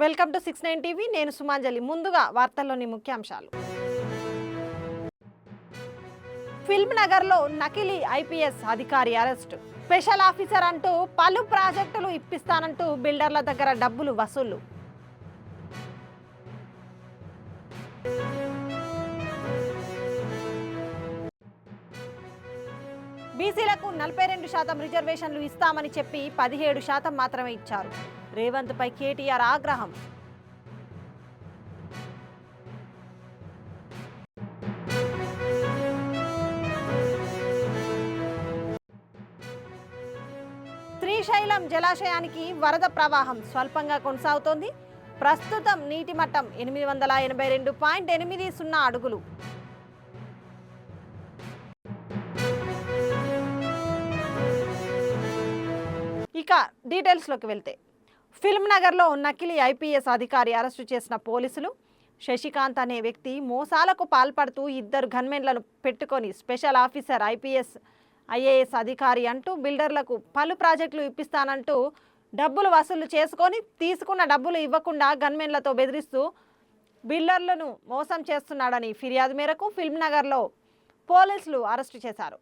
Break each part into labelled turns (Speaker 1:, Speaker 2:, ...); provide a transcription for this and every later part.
Speaker 1: Welcome to 69 TV. నేను సుమాంజలి. ముందుగా వార్తల్లోని ముఖ్యాంశాలు. ఫిల్మ్ నగర్లో నకిలీ ఐపీఎస్ అధికారి అరెస్ట్. స్పెషల్ ఆఫీసర్ అంటూ పలు ప్రాజెక్టులు ఇప్పిస్తానంటూ బిల్డర్ల దగ్గర డబ్బులు వసూలు. బీసీలకు 42% రిజర్వేషన్లు ఇస్తామని చెప్పి 17% మాత్రమే ఇచ్చారు. రేవంత్ పై కేటీఆర్ ఆగ్రహం. శ్రీశైలం జలాశయానికి వరద ప్రవాహం స్వల్పంగా కొనసాగుతోంది. ప్రస్తుతం నీటి మట్టం 882.80 అడుగులు. ఇక డీటెయిల్స్లోకి వెళ్తే, ఫిల్మ్ నగర్లో నకిలీ ఐపీఎస్ అధికారి అరెస్టు చేసిన పోలీసులు. శశికాంత్ అనే వ్యక్తి మోసాలకు పాల్పడుతూ 2 గన్మెన్లను పెట్టుకొని స్పెషల్ ఆఫీసర్ ఐఏఎస్ అధికారి అంటూ బిల్డర్లకు పలు ప్రాజెక్టులు ఇప్పిస్తానంటూ డబ్బులు వసూలు చేసుకొని తీసుకున్న డబ్బులు ఇవ్వకుండా గన్మెన్లతో బెదిరిస్తూ బిల్డర్లను మోసం చేస్తున్నాడని ఫిర్యాదు మేరకు ఫిల్మ్ నగర్లో పోలీసులు అరెస్టు చేశారు.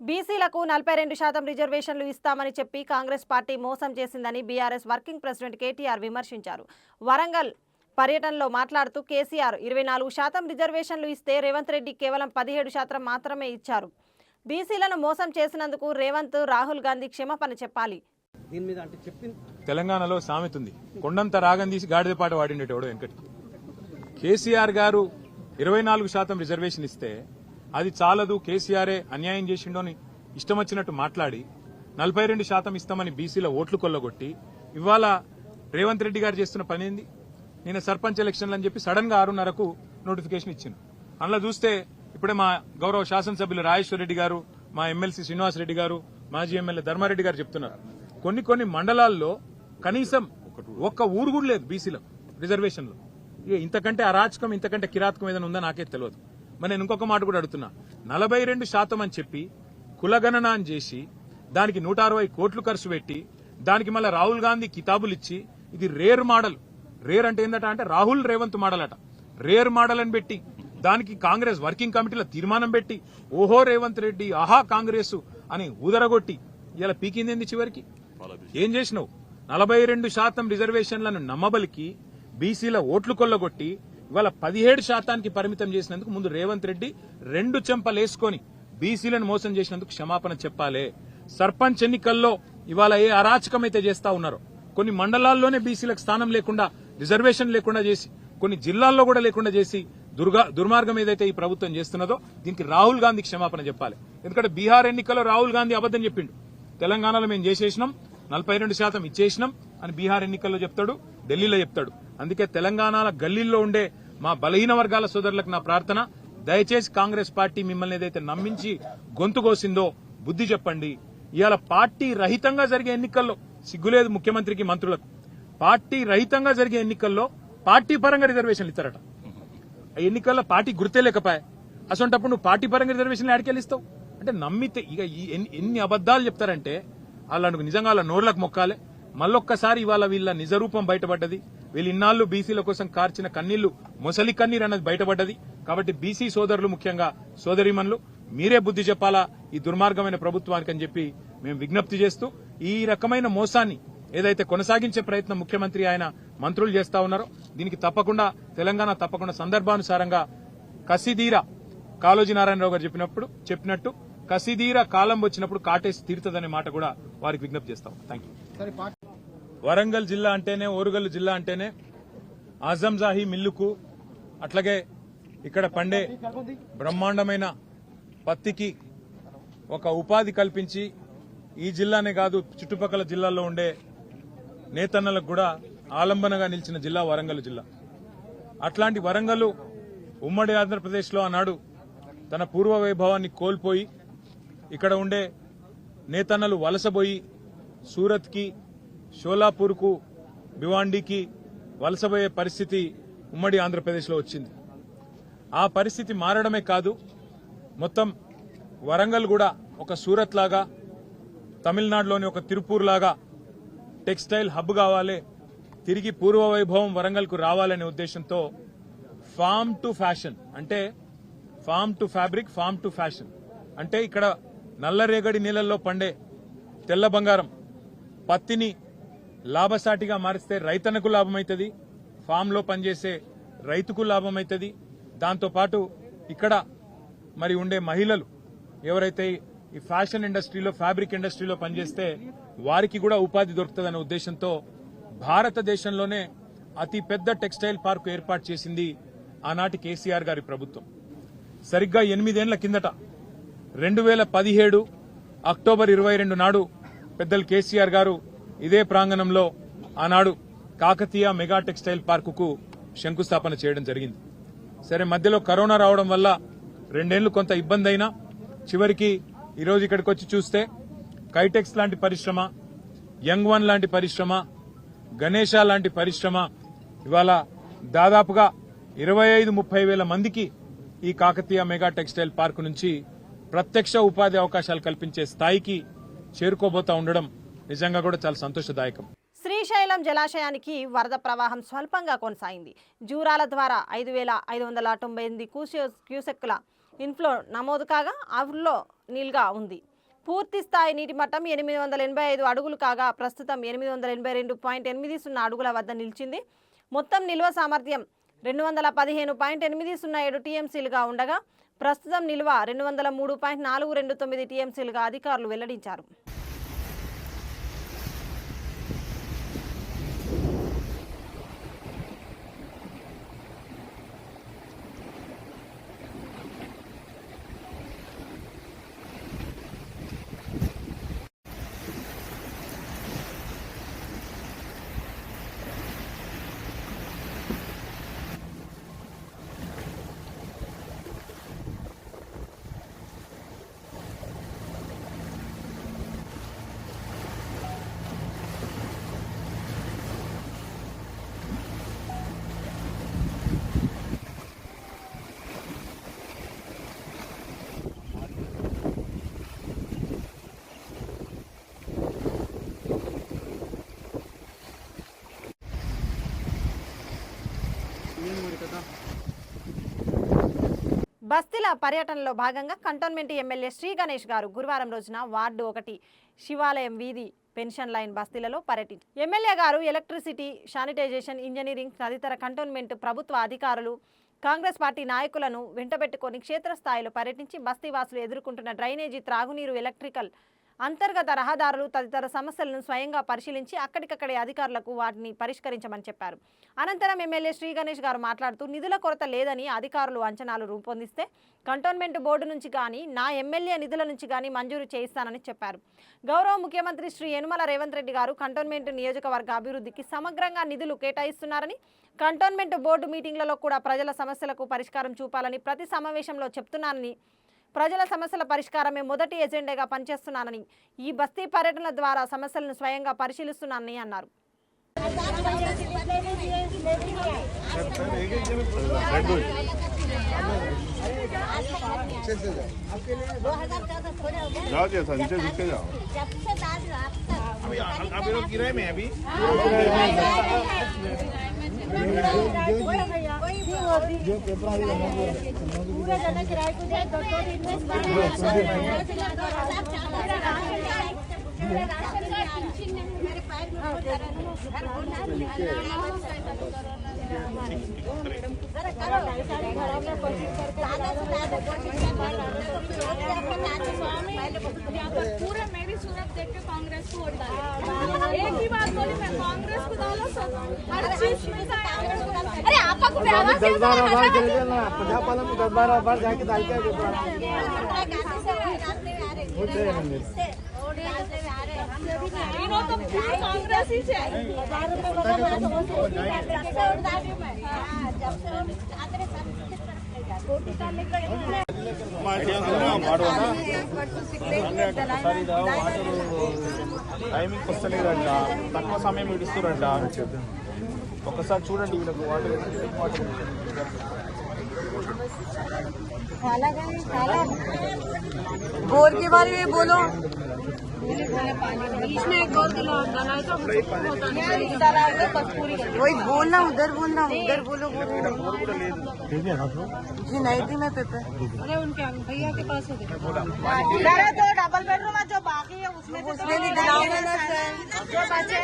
Speaker 1: బీసీలకు 42% రిజర్వేషన్లు ఇస్తామని చెప్పి కాంగ్రెస్ పార్టీ మోసం చేసిందని బీఆర్ఎస్ వర్కింగ్ ప్రెసిడెంట్ కేటీఆర్ విమర్శించారు. వరంగల్ పర్యటనలో మాట్లాడుతూ కేసీఆర్ 24% రిజర్వేషన్లు ఇస్తే రేవంత్ రెడ్డి కేవలం 17% మాత్రమే ఇచ్చారు. బీసీలను మోసం చేసినందుకు రేవంత్, రాహుల్ గాంధీ క్షమాపణ చెప్పాలి.
Speaker 2: తెలంగాణలో సామెత ఉంది, కొండంత రాగం తీసి గాడిద పాట వాడిండేటోడు వెంకటి. కేసీఆర్ గారు 24% రిజర్వేషన్ ఇస్తే అది చాలదు, కేసీఆరే అన్యాయం చేసిండో అని ఇష్టం వచ్చినట్టు మాట్లాడి 42% ఇస్తామని బీసీల ఓట్లు కొల్లగొట్టి ఇవాళ రేవంత్ రెడ్డి గారు చేస్తున్న పని ఏంది? నేను సర్పంచ్ ఎలక్షన్లు అని చెప్పి సడన్ గా 6:30కు నోటిఫికేషన్ ఇచ్చింది. అందులో చూస్తే ఇప్పుడే మా గౌరవ శాసనసభ్యులు రాజేశ్వర రెడ్డి గారు, మా ఎమ్మెల్సీ శ్రీనివాసరెడ్డి గారు, మాజీ ఎమ్మెల్యే ధర్మారెడ్డి గారు చెప్తున్నారు, కొన్ని మండలాల్లో కనీసం ఒక్క ఊరు కూడా లేదు బీసీలకు రిజర్వేషన్లు. ఇంతకంటే అరాచకం, ఇంతకంటే కిరాతకం ఏదైనా ఉందో నాకే తెలియదు. మరి నేను ఇంకొక మాట కూడా అడుగుతున్నా, 42% అని చెప్పి కులగణన అని చేసి దానికి 160 కోట్లు ఖర్చు పెట్టి దానికి మళ్ళీ రాహుల్ గాంధీ కితాబులు ఇచ్చి ఇది రేర్ మోడల్. రేర్ అంటే ఏంటంటే అంటే రాహుల్ రేవంత్ మోడల్ అట. రేర్ మోడల్ అని పెట్టి దానికి కాంగ్రెస్ వర్కింగ్ కమిటీలో తీర్మానం పెట్టి ఓహో రేవంత్ రెడ్డి, ఆహా కాంగ్రెస్ అని ఊదరగొట్టి ఇలా పీకింది చివరికి. ఏం చేసినావు? 42% రిజర్వేషన్లను నమ్మబలికి బీసీల ఓట్లు కొల్లగొట్టి ఇవాళ 17% పరిమితం చేసినందుకు ముందు రేవంత్ రెడ్డి 2 చెంపలేసుకొని బీసీలను మోసం చేసినందుకు క్షమాపణ చెప్పాలి. సర్పంచ్ ఎన్నికల్లో ఇవాళ ఏ అరాచకమైతే చేస్తా ఉన్నారో, కొన్ని మండలాల్లోనే బీసీలకు స్థానం లేకుండా, రిజర్వేషన్ లేకుండా చేసి, కొన్ని జిల్లాల్లో కూడా లేకుండా చేసి దుర్మార్గం ఏదైతే ఈ ప్రభుత్వం చేస్తున్నదో దీనికి రాహుల్ గాంధీ క్షమాపణ చెప్పాలి. ఎందుకంటే బీహార్ ఎన్నికల్లో రాహుల్ గాంధీ అబద్దం చెప్పిండు. తెలంగాణలో మేము చేసేసినాం, 42% ఇచ్చేసినాం అని బీహార్ ఎన్నికల్లో చెప్తాడు, ఢిల్లీలో చెప్తాడు. అందుకే తెలంగాణ గల్లీల్లో ఉండే మా బలహీన వర్గాల సోదరులకు నా ప్రార్థన, దయచేసి కాంగ్రెస్ పార్టీ మిమ్మల్ని ఏదైతే నమ్మించి గొంతు కోసిందో బుద్ధి చెప్పండి. ఇవాళ పార్టీ రహితంగా జరిగే ఎన్నికల్లో సిగ్గులేదు ముఖ్యమంత్రికి, మంత్రులకు. పార్టీ రహితంగా జరిగే ఎన్నికల్లో పార్టీ పరంగా రిజర్వేషన్లు ఇస్తారట. ఆ ఎన్నికల్లో పార్టీ గుర్తే లేకపోయా. అసొంటప్పుడు నువ్వు పార్టీ పరంగా రిజర్వేషన్లు ఆడికెళ్ళిస్తావు అంటే నమ్మితే ఇక ఎన్ని అబద్దాలు చెప్తారంటే వాళ్ళకు నిజంగా వాళ్ళ నోర్లకు మొక్కాలే. మళ్ళొక్కసారి ఇవాళ వీళ్ళ నిజరూపం బయటపడ్డది. వీళ్ళు ఇన్నాళ్లు బీసీల కోసం కార్చిన కన్నీళ్లు మొసలి కన్నీరు అన్నది బయటపడ్డది. కాబట్టి బీసీ సోదరులు, ముఖ్యంగా సోదరీమణులు, మీరే బుద్ధి చెప్పాలా ఈ దుర్మార్గమైన ప్రభుత్వానికి అని చెప్పి మేము విజ్ఞప్తి చేస్తూ, ఈ రకమైన మోసాన్ని ఏదైతే కొనసాగించే ప్రయత్నం ముఖ్యమంత్రి ఆయన మంత్రులు చేస్తా ఉన్నారో దీనికి తప్పకుండా తెలంగాణ సందర్భానుసారంగా కసిదీర, కాళోజీ నారాయణరావు గారు చెప్పినట్టు కసిదీర కాలం వచ్చినప్పుడు కాటేసి తీరుతుందనే మాట కూడా వారికి విజ్ఞప్తి చేస్తాం. Thank you. వరంగల్ జిల్లా అంటేనే, ఓరుగల్లు జిల్లా అంటేనే ఆజంజాహి మిల్లుకు, అట్లాగే ఇక్కడ పండే బ్రహ్మాండమైన పత్తికి ఒక ఉపాధి కల్పించి ఈ జిల్లానే కాదు చుట్టుపక్కల జిల్లాల్లో ఉండే నేతన్నలకు కూడా ఆలంబనగా నిలిచిన జిల్లా వరంగల్ జిల్లా. అట్లాంటి వరంగల్ ఉమ్మడి ఆంధ్రప్రదేశ్లో ఆనాడు తన పూర్వ వైభవాన్ని కోల్పోయి ఇక్కడ ఉండే నేతన్నలు వలసబోయి సూరత్కి, షోలాపూర్కు, భివాండీకి వలసబోయే పరిస్థితి ఉమ్మడి ఆంధ్రప్రదేశ్లో వచ్చింది. ఆ పరిస్థితి మారడమే కాదు, మొత్తం వరంగల్ కూడా ఒక సూరత్ లాగా, తమిళనాడులోని ఒక తిరుపూర్ లాగా టెక్స్టైల్ హబ్ కావాలి, తిరిగి పూర్వ వైభవం వరంగల్కు రావాలనే ఉద్దేశంతో ఫార్మ్ టు ఫ్యాషన్ అంటే farm to fabric, farm to fashion అంటే ఇక్కడ నల్లరేగడి నీళ్ళల్లో పండే తెల్ల బంగారం పత్తిని లాభసాటిగా మారిస్తే రైతన్నకు లాభమవుతుంది, ఫామ్లో పనిచేసే రైతుకు లాభమవుతుంది. దాంతోపాటు ఇక్కడ మరి ఉండే మహిళలు ఎవరైతే ఈ ఫ్యాషన్ ఇండస్ట్రీలో, ఫ్యాబ్రిక్ ఇండస్ట్రీలో పనిచేస్తే వారికి కూడా ఉపాధి దొరుకుతుందనే ఉద్దేశంతో భారతదేశంలోనే అతి పెద్ద టెక్స్టైల్ పార్కు ఏర్పాటు చేసింది ఆనాటి కేసీఆర్ గారి ప్రభుత్వం. సరిగ్గా 8 ఏళ్ల కిందట 2017 అక్టోబర్ 22 నాడు పెద్దలు కేసీఆర్ గారు ఇదే ప్రాంగణంలో ఆనాడు కాకతీయ మెగా టెక్స్టైల్ పార్కుకు శంకుస్థాపన చేయడం జరిగింది. సరే, మధ్యలో కరోనా రావడం వల్ల 2 ఏళ్లు కొంత ఇబ్బంది అయినా చివరికి ఈరోజు ఇక్కడికి వచ్చి చూస్తే కైటెక్స్ లాంటి పరిశ్రమ, యంగ్ వన్ లాంటి పరిశ్రమ, గణేష లాంటి పరిశ్రమ ఇవాళ దాదాపుగా 25-30 వేల మందికి ఈ కాకతీయ మెగా టెక్స్టైల్ పార్కు నుంచి ప్రత్యక్ష ఉపాధి అవకాశాలు కల్పించే స్థాయికి చేరుకోబోతా ఉండడం నిజంగా కూడా చాలా సంతోషదాయకం.
Speaker 1: శ్రీశైలం జలాశయానికి వరద ప్రవాహం స్వల్పంగా కొనసాగింది. జూరాల ద్వారా 5,598 క్యూసెక్కుల ఇన్ఫ్లో నమోదు కాగా అవుట్లో నీల్గా ఉంది. పూర్తి స్థాయి నీటి మట్టం 885 అడుగులు కాగా ప్రస్తుతం 882.80 అడుగుల వద్ద నిలిచింది. మొత్తం నిల్వ సామర్థ్యం 215.807 టీఎంసీలుగా ఉండగా ప్రస్తుతం నిల్వ 203.429 టీఎంసీలుగా అధికారులు వెల్లడించారు. బస్తీల పర్యటనలో భాగంగా కంటోన్మెంట్ ఎమ్మెల్యే శ్రీ గణేష్ గారు గురువారం రోజున వార్డు 1 శివాలయం వీధి పెన్షన్ లైన్ బస్తీలలో పర్యటించారు. ఎమ్మెల్యే గారు ఎలక్ట్రిసిటీ, శానిటైజేషన్, ఇంజనీరింగ్ తదితర కంటోన్మెంట్ ప్రభుత్వ అధికారులు, కాంగ్రెస్ పార్టీ నాయకులను వెంటబెట్టుకుని క్షేత్రస్థాయిలో పర్యటించి బస్తీవాసులు ఎదుర్కొంటున్న డ్రైనేజీ, త్రాగునీరు, ఎలక్ట్రికల్, అంతర్గత రహదారులు తదితర సమస్యలను స్వయంగా పరిశీలించి అక్కడికక్కడే అధికారులకు వాటిని పరిష్కరించమని చెప్పారు. అనంతరం ఎమ్మెల్యే శ్రీ గణేష్ గారు మాట్లాడుతూ నిధుల కొరత లేదని అధికారులు అంచనాలు రూపొందిస్తే కంటోన్మెంట్ బోర్డు నుంచి కానీ నా ఎమ్మెల్యే నిధుల నుంచి కానీ మంజూరు చేయిస్తానని చెప్పారు. గౌరవ ముఖ్యమంత్రి శ్రీ యనుమల రేవంత్ రెడ్డి గారు కంటోన్మెంట్ నియోజకవర్గ అభివృద్ధికి సమగ్రంగా నిధులు కేటాయిస్తున్నారని, కంటోన్మెంట్ బోర్డు మీటింగ్లలో కూడా ప్రజల సమస్యలకు పరిష్కారం చూపాలని ప్రతి సమావేశంలో చెప్తున్నానని, ప్రజల సమస్యల పరిష్కారమే మొదటి ఎజెండాగా పనిచేస్తున్నానని, ఈ బస్తీ పర్యటనల ద్వారా సమస్యలను స్వయంగా పరిశీలిస్తున్నానని అన్నారు.
Speaker 3: पूरा मैं भी सूरत देख के कांग्रेस को वोट डाला। एक ही बात बोली मैं, कांग्रेस को डालो सब हर चीज में कांग्रेस को डालो। अरे आपा को आवाज 10 बार चले जाना 50 पालन में 10 बार जाके डाल के इन्हों तो पूरा कांग्रेस ही से
Speaker 4: టైమింగ్ వస్తలేదంట, తక్కువ సమయం ఇడుస్తురంట. ఒకసారి చూడండి వీళ్ళకు వాటర్
Speaker 5: बोर के बारे में बोलो।
Speaker 3: इसमें एक और किलो बनाए तो
Speaker 5: वही बोलना, उधर बोलना, उधर बोलो जी। नहीं थी मैं पेपर।
Speaker 3: अरे उनके भैया के पास हो गए।
Speaker 5: तो डबल बेडरूम है जो बाकी है उसमें भी दिलाओगे ना सर। जो बचे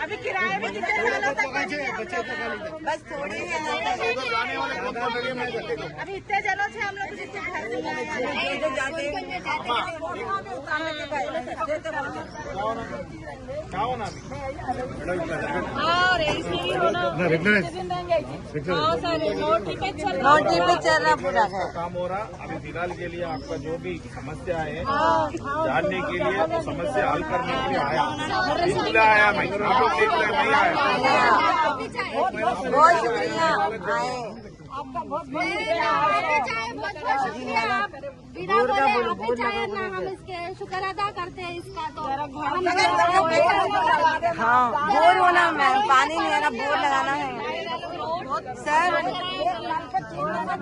Speaker 5: अभी किराए भी कितने सालों तक बस थोड़ी है। अभी इतने जनों से हम लोग जितने
Speaker 3: नोटी पे चल
Speaker 5: रहा पूरा है
Speaker 4: काम हो रहा. अभी फिलहाल के लिए आपका जो भी समस्या है जानने के लिए, तो समस्या हल करने के लिए आया. इसलिए आया मैं, आप लोग देख रहे नहीं आया.
Speaker 5: बहुत शुक्रिया आए।
Speaker 3: आपका बहुत शुक्रिया, बिना बोले आप ही चाहे ना, हम इसके शुक्र अदा करते हैं इसका। तो
Speaker 5: हाँ बोर होना मैम, पानी नहीं आना, बोर लगाना है सर।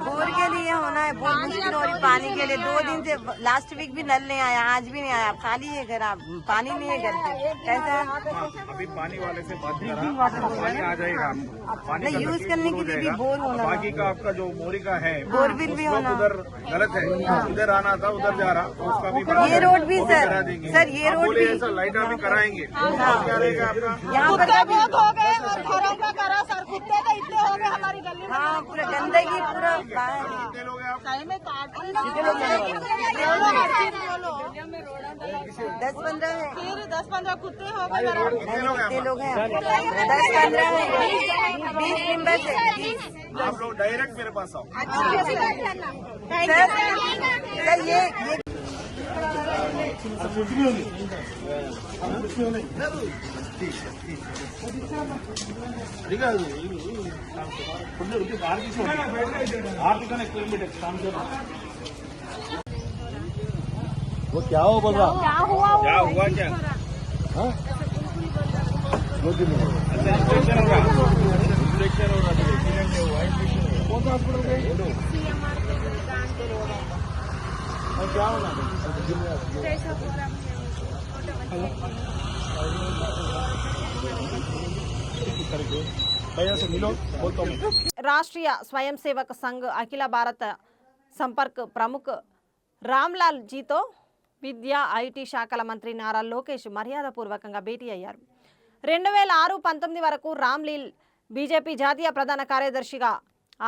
Speaker 5: बोर के लिए होना है, बहुत मुश्किल हो रही पानी के लिए। 2 दिन से लास्ट वीक भी नल नहीं आया, आज भी नहीं आया, खाली है घर। आप पानी नहीं है घर पे, कैसा?
Speaker 4: अभी पानी वाले से बात करा, पानी आ जाएगा आपको. पानी
Speaker 5: नहीं,
Speaker 4: का
Speaker 5: यूज
Speaker 4: तकलीफ
Speaker 5: करने
Speaker 4: दूर
Speaker 5: के लिए
Speaker 4: हो
Speaker 5: भी
Speaker 4: जाएगा.
Speaker 5: बोर होना।
Speaker 4: बाकी का आपका जो बोरी का है,
Speaker 5: बोरवेल भी
Speaker 4: उसको
Speaker 5: होना।
Speaker 4: उधर गलत है, इधर आना था उधर जा रहा, तो उसका भी
Speaker 5: ये रोड भी
Speaker 4: वो
Speaker 5: सर,
Speaker 4: करा देंगे.
Speaker 5: सर ये
Speaker 4: आप
Speaker 5: रोड
Speaker 4: बोलिए
Speaker 5: भी
Speaker 4: सर, लाइट भी कराएंगे. क्या रहेगा आपका?
Speaker 5: यहाँ पर
Speaker 3: बहुत हो गए और घरों का करा सर, कुत्ते तो इतने हो गए हमारी गली में।
Speaker 5: हाँ पूरा गंदगी पूरा बाहर।
Speaker 4: कितने लोग हैं आप?
Speaker 5: 10-15 है।
Speaker 3: 10-15 कुत्ते हो गए।
Speaker 4: कितने लोग हैं
Speaker 5: कितने
Speaker 4: आप?
Speaker 5: लोग हैं? 10-15 है, 20 मेंबर्स है। 20
Speaker 4: आप लोग डायरेक्ट मेरे पास आओ.
Speaker 5: सर ये
Speaker 4: वो क्या हो बोल रहा?
Speaker 3: क्या हुआ?
Speaker 4: क्या हुआ क्या? इंफेक्शन होगा, इंफेक्शन होगा. एक्सीडेंट हुआ है. कौन सा हॉस्पिटल गए? क्या होना? भैया से मिलो, बोलता हूँ.
Speaker 1: राष्ट्रीय स्वयं सेवक संघ अखिल भारत संपर्क प्रमुख రామ్లాల్ జీతో విద్యా ఐటీ శాఖల మంత్రి నారా లోకేష్ మర్యాదపూర్వకంగా భేటీ అయ్యారు. 2006-19 వరకు రామ్లీల్ బీజేపీ జాతీయ ప్రధాన కార్యదర్శిగా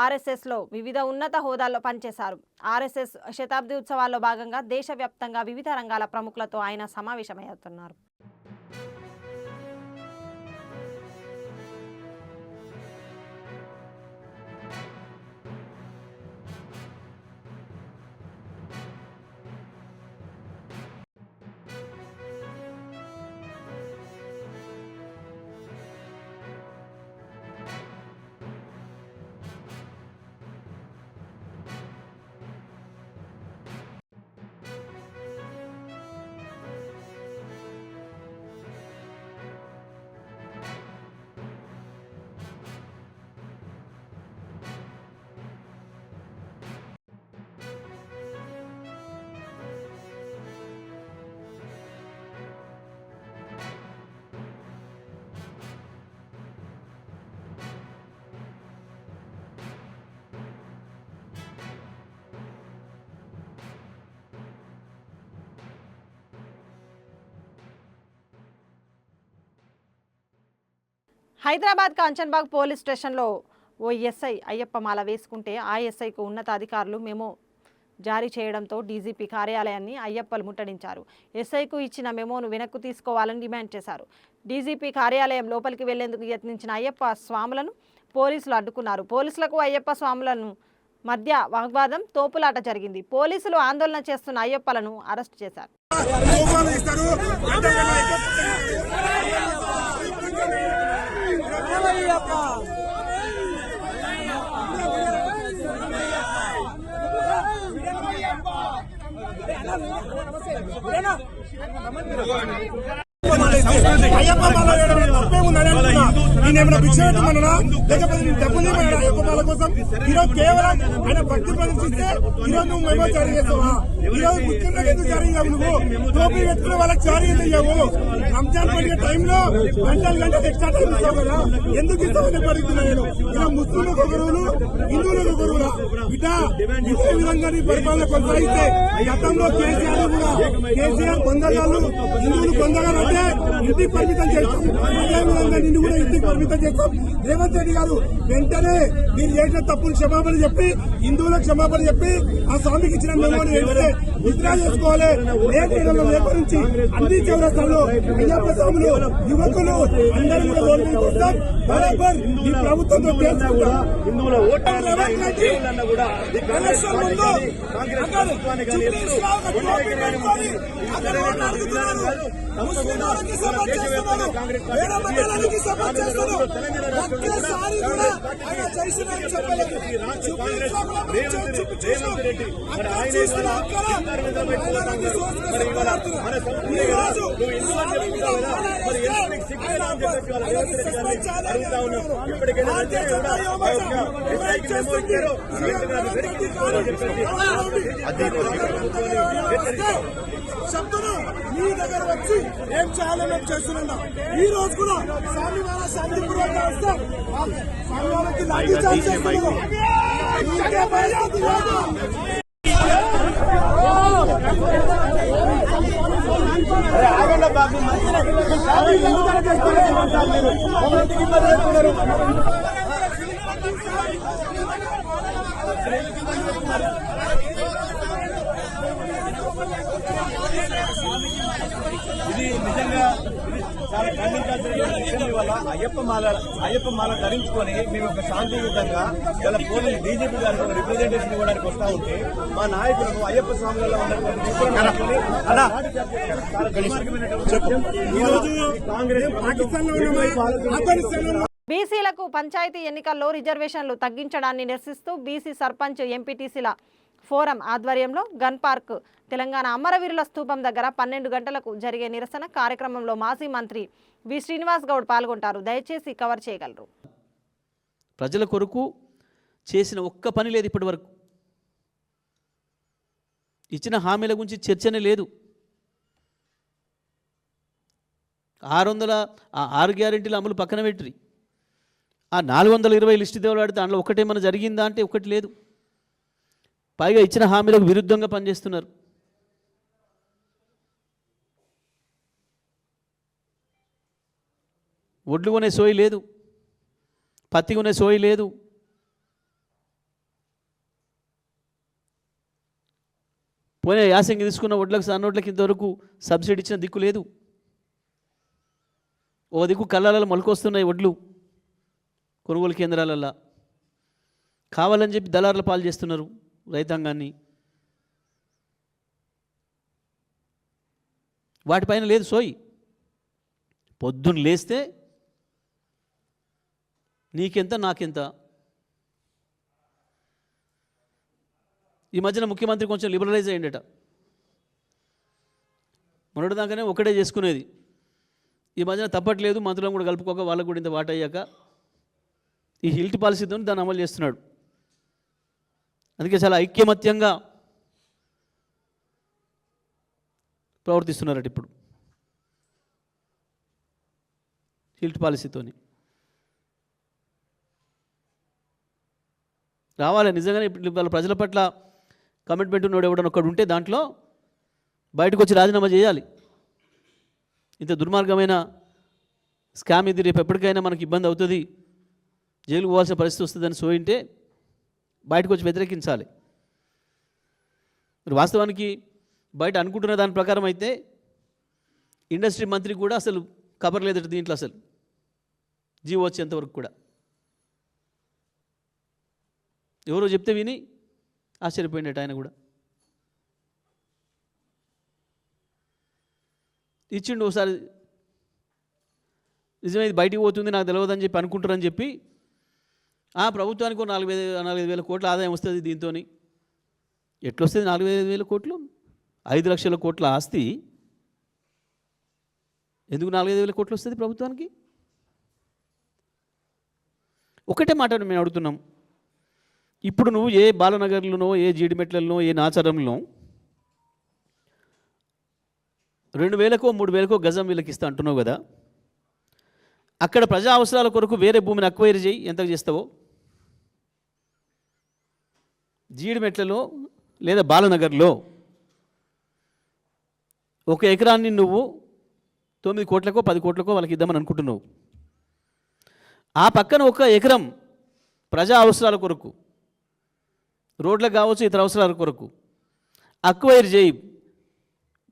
Speaker 1: ఆర్ఎస్ఎస్లో వివిధ ఉన్నత హోదాల్లో పనిచేశారు. ఆర్ఎస్ఎస్ శతాబ్ది ఉత్సవాల్లో భాగంగా దేశవ్యాప్తంగా వివిధ రంగాల ప్రముఖులతో ఆయన సమావేశమవుతున్నారు. హైదరాబాద్ కాంచన్బాగ్ పోలీస్ స్టేషన్లో ఓ ఎస్ఐ అయ్యప్ప మాల వేసుకుంటే ఆ ఎస్ఐకు ఉన్నతాధికారులు మెమో జారీ చేయడంతో డీజీపీ కార్యాలయాన్ని అయ్యప్పలు ముట్టడించారు. ఎస్ఐకు ఇచ్చిన మెమోను వెనక్కు తీసుకోవాలని డిమాండ్ చేశారు. డీజీపీ కార్యాలయం లోపలికి వెళ్లేందుకు యత్నించిన అయ్యప్ప స్వాములను పోలీసులు అడ్డుకున్నారు. పోలీసులకు అయ్యప్ప స్వాములను మధ్య వాగ్వాదం, తోపులాట జరిగింది. పోలీసులు ఆందోళన చేస్తున్న అయ్యప్పలను అరెస్టు చేశారు.
Speaker 6: అయ్యప్ప మాల నేనేమైనా భిక్ష పెట్టమన్నా లేకపోతే డబ్బులు ఇవ్వమన్నా అయ్యప్ప మాల కోసం? ఈరోజు కేవలం ఆయన భక్తి ప్రదర్శిస్తే ఈరోజు నువ్వు మేము జారీ చేస్తావా? ఈరోజు ముఖ్యంగా ఎందుకు జారీ చేయవు? నువ్వు టోపీ పెట్టుకున్న వాళ్ళకి జారీ ఎందుకు ఇవ్వవు? రంజాన్ పండుగ టైంలో గంటలు ఎక్స్ట్రా టైం ఇస్తావు కదా, ఎందుకు ఇస్తావు పడుతున్నా నేను? ఇలా ముస్లింలకు ఒక రోజు, హిందువులకు ఒక రోజు ఇట ఇదే విధంగా నీ పరిపాలన కొనసాగిస్తే గతంలో కేసీఆర్ కూడా కేసీఆర్ పొందగాళ్ళు హిందువులు పొందగారు అంటే ఇంటికి పరిమితం చేస్తాం. అదే విధంగా నిన్ను కూడా ఇంటికి పరిమితం చేస్తాం. రేవంత్ రెడ్డి గారు వెంటనే మీరు చేసిన తప్పులు క్షమాపణ చెప్పి హిందువులకు క్షమాపణ చెప్పి ఆ స్వామికి ఇచ్చిన మెమోని వెంటనే విత్డ్రా చేసుకోవాలి. రేపు నుంచి అన్ని చౌరస్తాల్లో అయ్యప్ప స్వాములు యువకులు అందరూ కూడా రోడ్డు మీద వస్తాం. బరాబర్ ఈ ప్రభుత్వంతో తెలుసుకుంటాం. శబ్దను మీ దగ్గర వచ్చి ఏం చేయాలో మేము చేస్తున్నా. ఈ రోజు కూడా స్వామి వాళ్ళ శాంతిపూర్వకంగా వస్తాం. స్వామి వాళ్ళకి లాఠీ చార్జ్ చేస్తున్నాం. ఇంకే పరిస్థితి లేదు.
Speaker 7: ఇది నిజంగా చాలా ఖండించాల్సిన విషయం. వల్ల అయ్యప్ప మాల ధరించుకొని మేము ఒక శాంతియుతంగా ఇలా పోలీసు డీజీపీ గారికి రిప్రజెంటేషన్ ఇవ్వడానికి వస్తా ఉంటే మా నాయకులకు అయ్యప్ప స్వాములలో
Speaker 1: బీసీలకు పంచాయతీ ఎన్నికల్లో రిజర్వేషన్లు తగ్గించడాన్ని నిరసిస్తూ బీసీ సర్పంచ్ ఎంపీటీసీల ఫోరం ఆధ్వర్యంలో గన్ పార్క్ తెలంగాణ అమరవీరుల స్తూపం దగ్గర 12 గంటలకు జరిగే నిరసన కార్యక్రమంలో మాజీ మంత్రి వి శ్రీనివాస్ గౌడ్ పాల్గొంటారు. దయచేసి కవర్ చేయగలరు.
Speaker 8: ప్రజల కొరకు చేసిన ఒక్క పని లేదు ఇప్పటి వరకు. ఇచ్చిన హామీల గురించి చర్చనే లేదు. 6 గ్యారెంటీల అమలు పక్కన పెట్టి ఆ 420 లిస్టు దేవలాడితే దాంట్లో ఒకటేమైనా జరిగిందా అంటే ఒకటి లేదు. పైగా ఇచ్చిన హామీలకు విరుద్ధంగా పనిచేస్తున్నారు. ఒడ్లు కొనే సోయి లేదు, పత్తి కొనే సోయి లేదు. పోయిన యాసంగి తీసుకున్న ఒడ్లకు సన్నోట్లకి ఇంతవరకు సబ్సిడీ ఇచ్చిన దిక్కు లేదు. ఓ దిక్కు కళ్ళాలలో మొలకొస్తున్నాయి ఒడ్లు కొనుగోలు కేంద్రాలల్లో. కావాలని చెప్పి దళారుల పాలు చేస్తున్నారు రైతాంగాన్ని. వాటిపైన లేదు సోయి. పొద్దున్న లేస్తే నీకెంత నాకెంత. ఈ మధ్యన ముఖ్యమంత్రి కొంచెం లిబరలైజ్ అయ్యిండట. మొన్నటిదాకానే ఒకటే చేసుకునేది. ఈ మధ్యన తప్పట్లేదు, మంత్రులను కూడా కలుపుకోక వాళ్ళకు కూడా ఇంత వాట అయ్యాక ఈ హిల్ట్ పాలసీతో దాన్ని అమలు చేస్తున్నాడు. అందుకే చాలా ఐక్యమత్యంగా ప్రవర్తిస్తున్నారట ఇప్పుడు హిల్ట్ పాలసీతోని. రావాలి నిజంగానే వాళ్ళ ప్రజల పట్ల కమిట్మెంట్ ఉన్నాడు ఎవడని ఒక్కడు ఉంటే దాంట్లో బయటకు వచ్చి రాజీనామా చేయాలి. ఇంత దుర్మార్గమైన స్కామ్ ఇది రేపు ఎప్పటికైనా మనకి ఇబ్బంది అవుతుంది, జైలుకు పోవాల్సిన పరిస్థితి వస్తుందని సోయింటే బయటకు వచ్చి వ్యతిరేకించాలి. మరి వాస్తవానికి బయట అనుకుంటున్న దాని ప్రకారం అయితే ఇండస్ట్రీ మంత్రి కూడా అసలు కబర్ లేదట దీంట్లో అసలు జీవో వచ్చేంతవరకు కూడా. ఎవరో చెప్తే విని ఆశ్చర్యపోయినట్టు ఆయన కూడా. ఇచ్చిండు ఒకసారి, నిజమే ఇది బయటికి పోతుంది నాకు తెలియదని చెప్పి అనుకుంటారని చెప్పి ప్రభుత్వానికి 4,000 కోట్ల ఆదాయం వస్తుంది దీంతో. ఎట్లొస్తుంది 4,000 కోట్లు? 5 లక్షల కోట్ల ఆస్తి ఎందుకు 4,000 కోట్లు వస్తుంది ప్రభుత్వానికి? ఒకటే మాట మేము అడుగుతున్నాం, ఇప్పుడు నువ్వు ఏ బాలనగర్లోనో ఏ జీడిమెట్లలోనో ఏ నాచారంలో 2,000కో 3,000కో గజం వీళ్ళకి ఇస్తా అంటున్నావు కదా, అక్కడ ప్రజా అవసరాల కొరకు వేరే భూమిని అక్వైర్ చేయి, ఎంతకు చేస్తావో. జీడిమెట్లలో లేదా బాలనగర్లో 1 ఎకరాన్ని నువ్వు 9 కోట్లకో 10 కోట్లకో వాళ్ళకి ఇద్దామని అనుకుంటున్నావు. ఆ పక్కన 1 ఎకరం ప్రజా అవసరాల కొరకు, రోడ్లకు కావచ్చు ఇతర అవసరాల కొరకు అక్వైర్ చేయి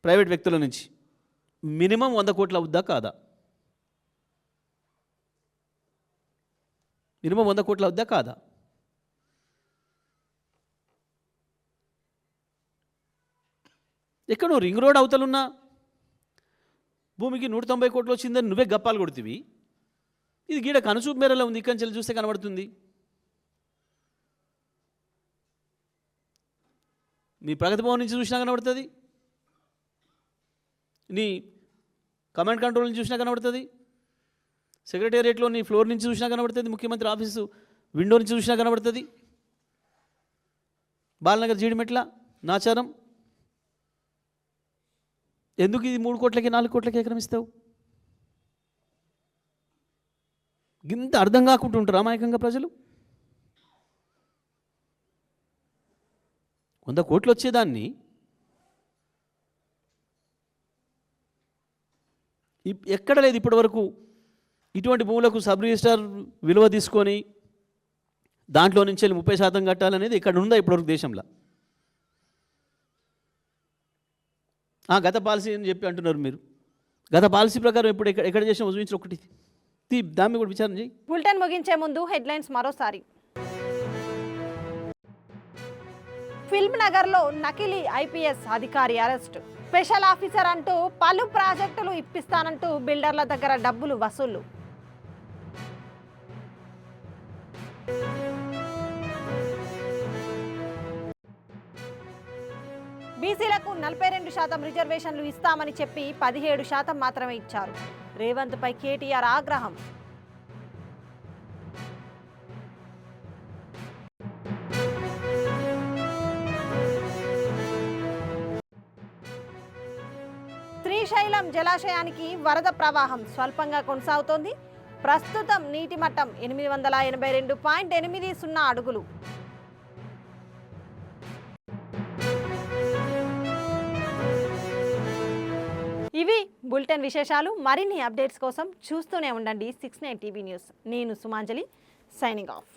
Speaker 8: ప్రైవేట్ వ్యక్తుల నుంచి. మినిమం 100 కోట్లు అవుద్దా కాదా? మినిమం 100 కోట్లు అవుద్దా కాదా? ఎక్కడ నువ్వు రింగ్ రోడ్ అవతలున్నా భూమికి 190 కోట్లు వచ్చిందని నువ్వే గప్పాలు కొడుతీవి. ఇది గీడ కనుచూపు మేరలో ఉంది, ఇక్కడి నుంచి చూస్తే కనబడుతుంది. నీ ప్రగతి భవన్ నుంచి చూసినా కనబడుతుంది, నీ కమాండ్ కంట్రోల్ నుంచి చూసినా కనబడుతుంది, సెక్రటేరియట్లో నీ ఫ్లోర్ నుంచి చూసినా కనబడుతుంది, ముఖ్యమంత్రి ఆఫీసు విండో నుంచి చూసినా కనబడుతుంది. బాలనగర్ జీడిమెట్ల నాచారం ఎందుకు ఇది 3 కోట్లకి 4 కోట్లకి ఎకరం ఇస్తావు? ఇంత అర్థం కాకుంటుంటారు అమాయకంగా ప్రజలు. 100 కోట్లు వచ్చేదాన్ని ఎక్కడ లేదు ఇప్పటి వరకు. ఇటువంటి భూములకు సబ్ రిజిస్ట్రార్ విలువ తీసుకొని దాంట్లో నుంచి 30% కట్టాలనేది ఇక్కడ ఉందా ఇప్పటివరకు దేశంలో? గత పాలసీ అని చెప్పి అంటున్నారు మీరు. గత పాలసీ ప్రకారం ఇప్పుడు ఎక్కడ చేసిన చూపించిన ఒకటి దాన్ని కూడా విచారణ చేయి.
Speaker 1: బులెటిన్ ముగించే ముందు హెడ్లైన్స్ మరోసారి. ఫిల్మ్ నగర్లో నకిలీ ఐపీఎస్ అధికారి అరెస్ట్. స్పెషల్ ఆఫీసర్ అంటూ పలు ప్రాజెక్టులు ఇప్పిస్తానంటూ బిల్డర్ల దగ్గర డబ్బులు వసూలు. బీసీలకు 42% రిజర్వేషన్లు ఇస్తామని చెప్పి 17% మాత్రమే ఇచ్చారు. రేవంత్ పై కేటీఆర్ ఆగ్రహం. శ్రీశైలం జలాశయానికి వరద ప్రవాహం స్వల్పంగా కొనసాగుతోంది. ప్రస్తుతం నీటి మట్టం 882.80 అడుగులు. ఇవి బులెటిన్ విశేషాలు. మరిన్ని అప్డేట్స్ కోసం చూస్తూనే ఉండండి 69 టీవీ న్యూస్. నేను సుమాంజలి, సైనింగ్ ఆఫ్.